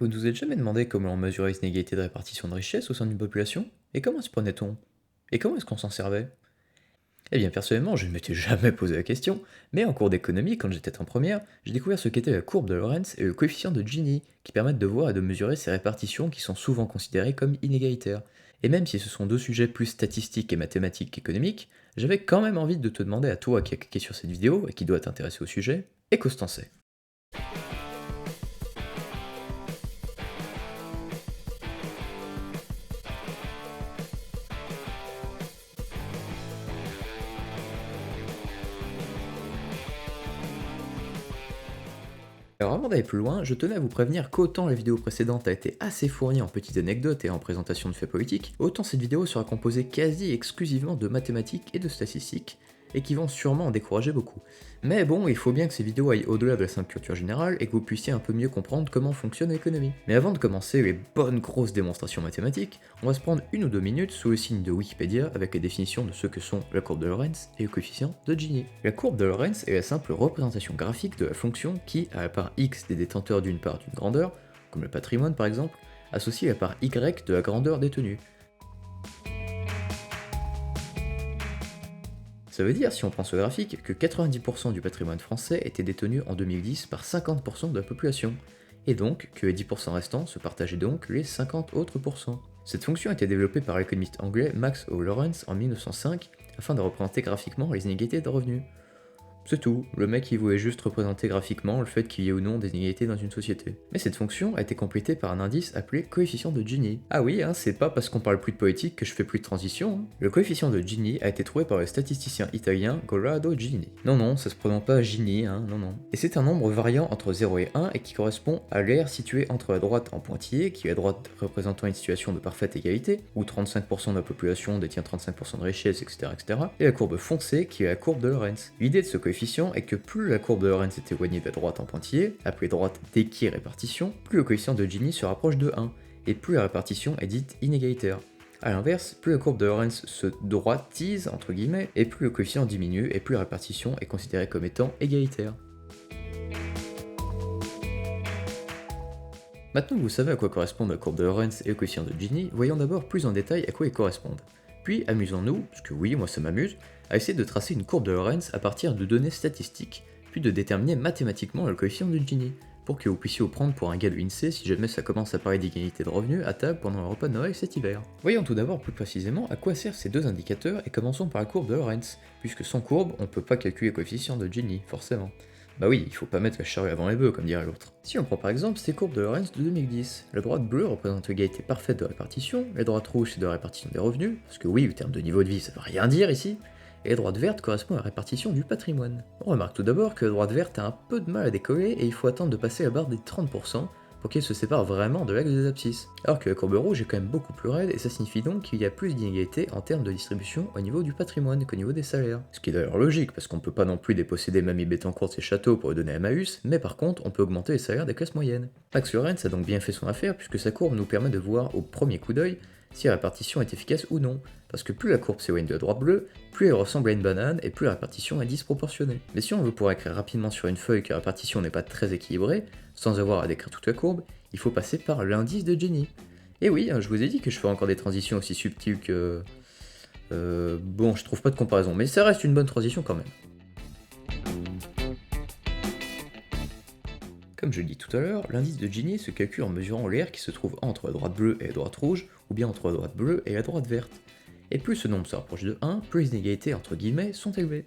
Vous ne vous êtes jamais demandé comment on mesurait les inégalités de répartition de richesse au sein d'une population? Et comment se prenait-on? Et comment est-ce qu'on s'en servait? Eh bien, personnellement, je ne m'étais jamais posé la question, mais en cours d'économie, quand j'étais en première, j'ai découvert ce qu'était la courbe de Lorentz et le coefficient de Gini, qui permettent de voir et de mesurer ces répartitions qui sont souvent considérées comme inégalitaires. Et même si ce sont deux sujets plus statistiques et mathématiques qu'économiques, j'avais quand même envie de te demander à toi qui a cliqué sur cette vidéo et qui doit t'intéresser au sujet, et qu'est-ce que t'en sais? Alors avant d'aller plus loin, je tenais à vous prévenir qu'autant la vidéo précédente a été assez fournie en petites anecdotes et en présentation de faits politiques, autant cette vidéo sera composée quasi exclusivement de mathématiques et de statistiques, et qui vont sûrement en décourager beaucoup. Mais bon, il faut bien que ces vidéos aillent au-delà de la simple culture générale et que vous puissiez un peu mieux comprendre comment fonctionne l'économie. Mais avant de commencer les bonnes grosses démonstrations mathématiques, on va se prendre 1 ou 2 minutes sous le signe de Wikipédia avec la définition de ce que sont la courbe de Lorentz et le coefficient de Gini. La courbe de Lorentz est la simple représentation graphique de la fonction qui, à la part x des détenteurs d'une part d'une grandeur, comme le patrimoine par exemple, associe la part y de la grandeur détenue. Ça veut dire, si on prend ce graphique, que 90% du patrimoine français était détenu en 2010 par 50% de la population, et donc que les 10% restants se partageaient donc les 50 autres pourcents. Cette fonction a été développée par l'économiste anglais Max O. Lawrence en 1905 afin de représenter graphiquement les inégalités de revenus. C'est tout, le mec il voulait juste représenter graphiquement le fait qu'il y ait ou non des inégalités dans une société. Mais cette fonction a été complétée par un indice appelé coefficient de Gini. Ah oui, hein, c'est pas parce qu'on parle plus de politique que je fais plus de transition. Hein. Le coefficient de Gini a été trouvé par le statisticien italien Corrado Gini. Non non, ça se prononce pas Gini, hein, non non. Et c'est un nombre variant entre 0 et 1 et qui correspond à l'aire située entre la droite en pointillé, qui est la droite représentant une situation de parfaite égalité, où 35% de la population détient 35% de richesse, etc., etc., et la courbe foncée, qui est la courbe de Lorentz. L'idée de ce coefficient est que plus la courbe de Lorentz est éloignée de la droite en pointillé, appelée droite d'équirépartition, plus le coefficient de Gini se rapproche de 1, et plus la répartition est dite inégalitaire. A l'inverse, plus la courbe de Lorentz se droitise, entre guillemets, et plus le coefficient diminue, et plus la répartition est considérée comme étant égalitaire. Maintenant que vous savez à quoi correspondent la courbe de Lorentz et le coefficient de Gini, voyons d'abord plus en détail à quoi ils correspondent. Puis amusons-nous, parce que oui, moi ça m'amuse, à essayer de tracer une courbe de Lorentz à partir de données statistiques, puis de déterminer mathématiquement le coefficient de Gini, pour que vous puissiez vous prendre pour un gars de l'INSEE si jamais ça commence à parler d'égalité de revenus à table pendant le repas de Noël cet hiver. Voyons tout d'abord plus précisément à quoi servent ces deux indicateurs et commençons par la courbe de Lorentz, puisque sans courbe, on ne peut pas calculer le coefficient de Gini, forcément. Bah oui, il faut pas mettre la charrue avant les bœufs, comme dirait l'autre. Si on prend par exemple ces courbes de Lorentz de 2010, la droite bleue représente l'égalité parfaite de répartition, la droite rouge c'est de la répartition des revenus, parce que oui, le terme de niveau de vie ça veut rien dire ici, et la droite verte correspond à la répartition du patrimoine. On remarque tout d'abord que la droite verte a un peu de mal à décoller et il faut attendre de passer la barre des 30% pour qu'elle se sépare vraiment de l'axe des abscisses. Alors que la courbe rouge est quand même beaucoup plus raide et ça signifie donc qu'il y a plus d'inégalités en termes de distribution au niveau du patrimoine qu'au niveau des salaires. Ce qui est d'ailleurs logique parce qu'on peut pas non plus déposséder Mamie Bettencourt de ses châteaux pour le donner à Emmaüs, mais par contre on peut augmenter les salaires des classes moyennes. Max Lorenz a donc bien fait son affaire puisque sa courbe nous permet de voir au premier coup d'œil si la répartition est efficace ou non, parce que plus la courbe s'éloigne de la droite bleue, plus elle ressemble à une banane et plus la répartition est disproportionnée. Mais si on veut pouvoir écrire rapidement sur une feuille que la répartition n'est pas très équilibrée, sans avoir à décrire toute la courbe, il faut passer par l'indice de Gini. Et oui, je vous ai dit que je ferais encore des transitions aussi subtiles que... bon, je trouve pas de comparaison, mais ça reste une bonne transition quand même. Comme je l'ai dit tout à l'heure, l'indice de Gini se calcule en mesurant l'air qui se trouve entre la droite bleue et la droite rouge, ou bien entre la droite bleue et la droite verte. Et plus ce nombre se rapproche de 1, plus les inégalités entre guillemets sont élevées.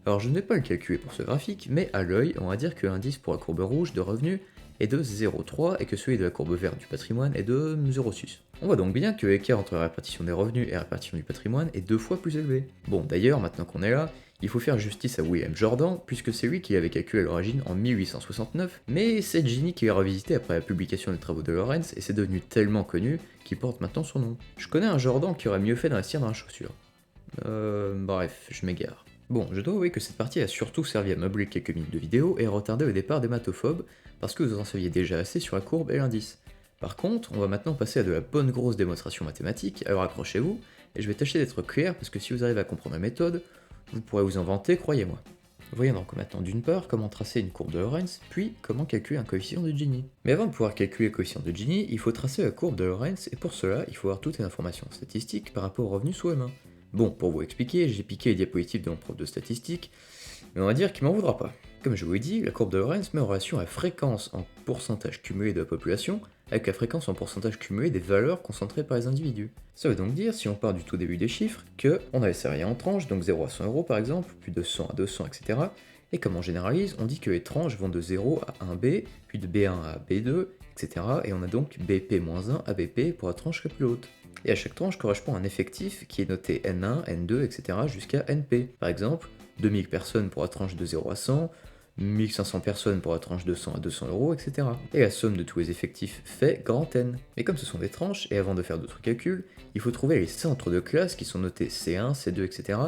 Alors je ne vais pas le calculer pour ce graphique, mais à l'œil, on va dire que l'indice pour la courbe rouge de revenus est de 0,3 et que celui de la courbe verte du patrimoine est de 0,6. On voit donc bien que l'écart entre la répartition des revenus et la répartition du patrimoine est 2 fois plus élevé. Bon, d'ailleurs, maintenant qu'on est là, il faut faire justice à William Jordan, puisque c'est lui qui l'avait calculé à l'origine en 1869, mais c'est Gini qui l'a revisité après la publication des travaux de Lorentz, et c'est devenu tellement connu qu'il porte maintenant son nom. Je connais un Jordan qui aurait mieux fait d'investir dans la chaussure. Bref, je m'égare. Bon, je dois avouer que cette partie a surtout servi à meubler quelques minutes de vidéo et à retarder le départ des matophobes, parce que vous en saviez déjà assez sur la courbe et l'indice. Par contre, on va maintenant passer à de la bonne grosse démonstration mathématique, alors accrochez-vous, et je vais tâcher d'être clair parce que si vous arrivez à comprendre la méthode, vous pourrez vous en vanter, croyez-moi. Voyons donc maintenant d'une part comment tracer une courbe de Lorentz, puis comment calculer un coefficient de Gini. Mais avant de pouvoir calculer le coefficient de Gini, il faut tracer la courbe de Lorentz, et pour cela, il faut avoir toutes les informations statistiques par rapport au revenu sous la main. Bon, pour vous expliquer, j'ai piqué les diapositives de mon prof de statistique, mais on va dire qu'il m'en voudra pas. Comme je vous l'ai dit, la courbe de Lorentz met en relation la fréquence en pourcentage cumulé de la population avec la fréquence en pourcentage cumulé des valeurs concentrées par les individus. Ça veut donc dire, si on part du tout début des chiffres, que on a les salariés en tranches, donc 0 à 100 euros par exemple, puis de 100 à 200, etc. Et comme on généralise, on dit que les tranches vont de 0 à 1B, puis de B1 à B2, etc. Et on a donc BP-1 à BP pour la tranche la plus haute. Et à chaque tranche correspond un effectif qui est noté N1, N2, etc. jusqu'à NP. Par exemple, 2000 personnes pour la tranche de 0 à 100, 1500 personnes pour la tranche de 100 à 200 euros, etc. Et la somme de tous les effectifs fait grand N. Mais comme ce sont des tranches, et avant de faire d'autres calculs, il faut trouver les centres de classe qui sont notés C1, C2, etc.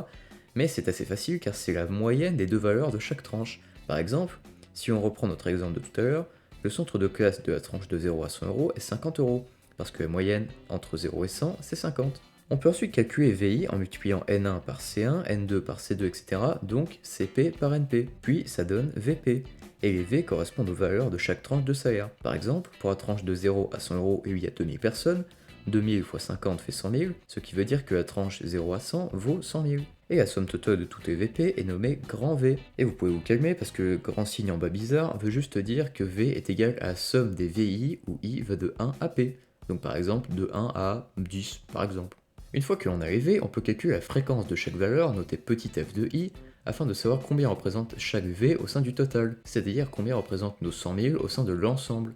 Mais c'est assez facile car c'est la moyenne des deux valeurs de chaque tranche. Par exemple, si on reprend notre exemple de tout à l'heure, le centre de classe de la tranche de 0 à 100 euros est 50 euros, parce que la moyenne entre 0 et 100, c'est 50. On peut ensuite calculer VI en multipliant N1 par C1, N2 par C2, etc. Donc CP par NP. Puis ça donne VP. Et les V correspondent aux valeurs de chaque tranche de salaire. Par exemple, pour la tranche de 0 à 100 euros et il y a 2000 personnes, 2000 x 50 fait 100 000, ce qui veut dire que la tranche 0 à 100 vaut 100 000. Et la somme totale de toutes les VP est nommée grand V. Et vous pouvez vous calmer parce que le grand signe en bas bizarre veut juste dire que V est égal à la somme des VI où I va de 1 à P. Donc par exemple de 1 à 10 par exemple. Une fois que l'on a les V, on peut calculer la fréquence de chaque valeur notée petit f de i afin de savoir combien représente chaque V au sein du total, c'est-à-dire combien représente nos 100 000 au sein de l'ensemble.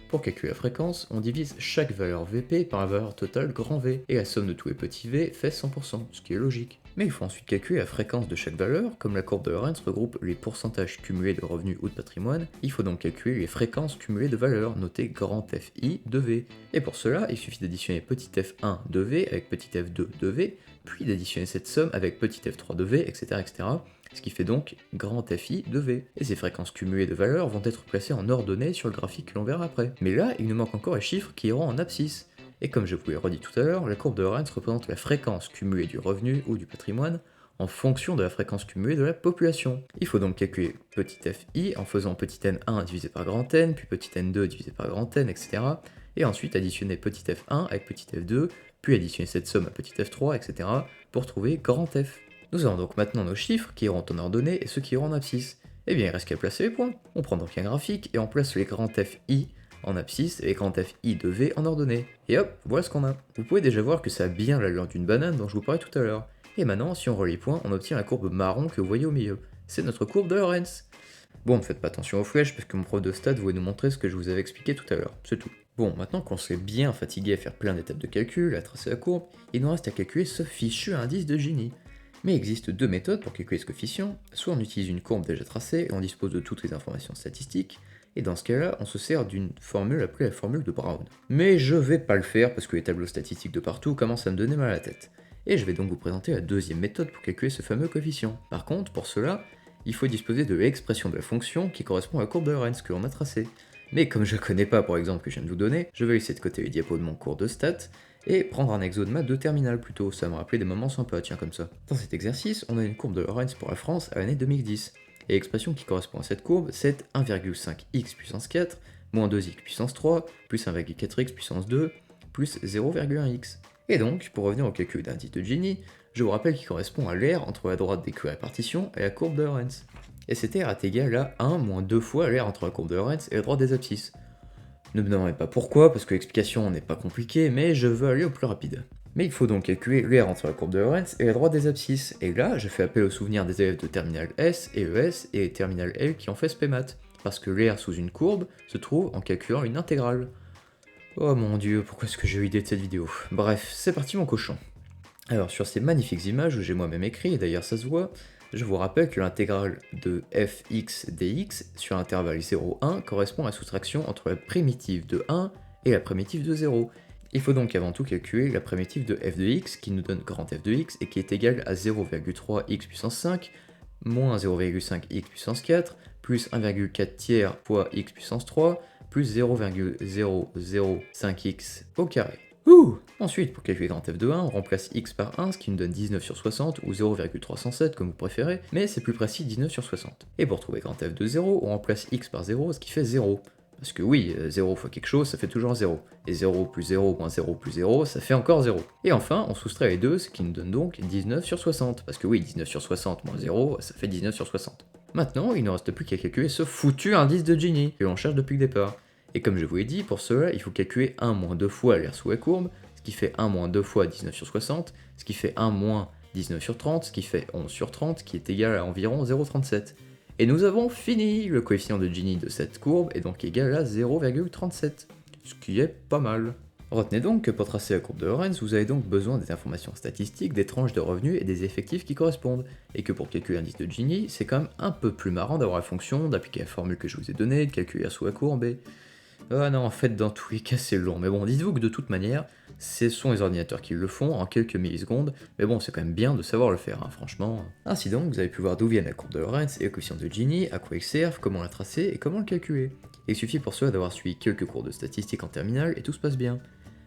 Pour calculer la fréquence, on divise chaque valeur VP par la valeur totale grand V, et la somme de tous les petits V fait 100%, ce qui est logique. Mais il faut ensuite calculer la fréquence de chaque valeur, comme la courbe de Lorentz regroupe les pourcentages cumulés de revenus ou de patrimoine, il faut donc calculer les fréquences cumulées de valeurs, notées grand FI de V. Et pour cela, il suffit d'additionner petit f1 de V avec petit f2 de V, puis d'additionner cette somme avec petit f3 de V, etc., etc., ce qui fait donc grand FI de V. Et ces fréquences cumulées de valeurs vont être placées en ordonnée sur le graphique que l'on verra après. Mais là, il nous manque encore les chiffres qui iront en abscisse. Et comme je vous l'ai redit tout à l'heure, la courbe de Lorentz représente la fréquence cumulée du revenu ou du patrimoine en fonction de la fréquence cumulée de la population. Il faut donc calculer petit fi en faisant petit n1 divisé par grand N, puis petit n2 divisé par grand N, etc. Et ensuite additionner petit f1 avec petit f2, puis additionner cette somme à petit f3, etc. pour trouver grand F. Nous avons donc maintenant nos chiffres qui iront en ordonnée et ceux qui iront en abscisse. Eh bien il reste qu'à placer les points. On prend donc un graphique et on place les grands fi en abscisse et les grands fi de V en ordonnée. Et hop, voilà ce qu'on a. Vous pouvez déjà voir que ça a bien l'allure d'une banane dont je vous parlais tout à l'heure. Et maintenant, si on relie les points, on obtient la courbe marron que vous voyez au milieu. C'est notre courbe de Lorentz. Bon, ne faites pas attention aux flèches parce que mon prof de stats voulait nous montrer ce que je vous avais expliqué tout à l'heure, c'est tout. Bon, maintenant qu'on s'est bien fatigué à faire plein d'étapes de calcul, à tracer la courbe, il nous reste à calculer ce fichu indice de Gini. Mais il existe deux méthodes pour calculer ce coefficient, soit on utilise une courbe déjà tracée et on dispose de toutes les informations statistiques, et dans ce cas-là, on se sert d'une formule appelée la formule de Brown. Mais je vais pas le faire parce que les tableaux statistiques de partout commencent à me donner mal à la tête. Et je vais donc vous présenter la deuxième méthode pour calculer ce fameux coefficient. Par contre, pour cela, il faut disposer de l'expression de la fonction qui correspond à la courbe de Lorentz que l'on a tracée. Mais comme je ne connais pas pour exemple que je viens de vous donner, je vais laisser de côté les diapos de mon cours de stats et prendre un exo de maths de terminale plutôt, ça me rappelait des moments sympas, tiens comme ça. Dans cet exercice, on a une courbe de Lorentz pour la France à l'année 2010. Et l'expression qui correspond à cette courbe, c'est 1,5x puissance 4, moins 2x puissance 3, plus 1,4x puissance 2, plus 0,1x. Et donc, pour revenir au calcul d'indice de Gini, je vous rappelle qu'il correspond à l'aire entre la droite des queues répartition et la courbe de Lorentz. Et cette aire est égale à 1 moins 2 fois l'aire entre la courbe de Lorentz et la droite des abscisses. Ne me demandez pas pourquoi, parce que l'explication n'est pas compliquée, mais je veux aller au plus rapide. Mais il faut donc calculer l'aire entre la courbe de Lorentz et la droite des abscisses, et là je fais appel au souvenir des élèves de terminale S et ES et terminale L qui ont fait SPMath, parce que l'aire sous une courbe se trouve en calculant une intégrale. Oh mon dieu, pourquoi est-ce que j'ai eu l'idée de cette vidéo? Bref, c'est parti mon cochon. Alors sur ces magnifiques images où j'ai moi-même écrit, et d'ailleurs ça se voit, je vous rappelle que l'intégrale de fx dx sur l'intervalle 0,1 correspond à la soustraction entre la primitive de 1 et la primitive de 0. Il faut donc avant tout calculer la primitive de f de x qui nous donne grand f de x et qui est égale à 0,3x puissance 5 moins 0,5x puissance 4 plus 1,4 tiers fois x puissance 3 plus 0,005x au carré. Ouh! Ensuite, pour calculer grand F de 1, on remplace x par 1, ce qui nous donne 19 sur 60, ou 0,307 comme vous préférez, mais c'est plus précis 19 sur 60. Et pour trouver grand F de 0, on remplace x par 0, ce qui fait 0. Parce que oui, 0 fois quelque chose, ça fait toujours 0. Et 0 plus 0 moins 0 plus 0, ça fait encore 0. Et enfin, on soustrait les deux, ce qui nous donne donc 19 sur 60. Parce que oui, 19 sur 60 moins 0, ça fait 19 sur 60. Maintenant, il ne reste plus qu'à calculer ce foutu indice de Gini, que l'on cherche depuis le départ. Et comme je vous l'ai dit, pour cela, il faut calculer 1 moins 2 fois l'air sous la courbe, ce qui fait 1 moins 2 fois 19 sur 60, ce qui fait 1 moins 19 sur 30, ce qui fait 11 sur 30, qui est égal à environ 0,37. Et nous avons fini. Le coefficient de Gini de cette courbe est donc égal à 0,37, ce qui est pas mal. Retenez donc que pour tracer la courbe de Lorenz, vous avez donc besoin des informations statistiques, des tranches de revenus et des effectifs qui correspondent, et que pour calculer l'indice de Gini, c'est quand même un peu plus marrant d'avoir la fonction, d'appliquer la formule que je vous ai donnée, de calculer sous la courbe et... Ah non, en fait, dans tous les cas, c'est long. Mais bon, dites-vous que de toute manière, ce sont les ordinateurs qui le font en quelques millisecondes. Mais bon, c'est quand même bien de savoir le faire, hein, franchement. Ainsi donc, vous avez pu voir d'où vient la courbe de Lorenz et le coefficient de Gini, à quoi il sert, comment la tracer et comment le calculer. Et il suffit pour cela d'avoir suivi quelques cours de statistiques en terminale et tout se passe bien.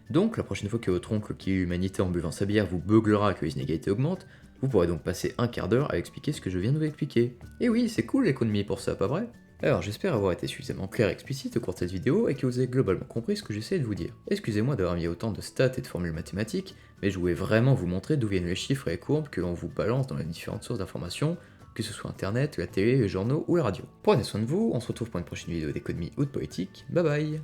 Donc, la prochaine fois que votre oncle qui est l'humanité en buvant sa bière vous beuglera que les inégalités augmentent, vous pourrez donc passer un quart d'heure à expliquer ce que je viens de vous expliquer. Et oui, c'est cool l'économie pour ça, pas vrai? Alors j'espère avoir été suffisamment clair et explicite au cours de cette vidéo et que vous avez globalement compris ce que j'essaie de vous dire. Excusez-moi d'avoir mis autant de stats et de formules mathématiques, mais je voulais vraiment vous montrer d'où viennent les chiffres et les courbes que l'on vous balance dans les différentes sources d'informations, que ce soit internet, la télé, les journaux ou la radio. Prenez soin de vous, on se retrouve pour une prochaine vidéo d'économie ou de politique, bye bye.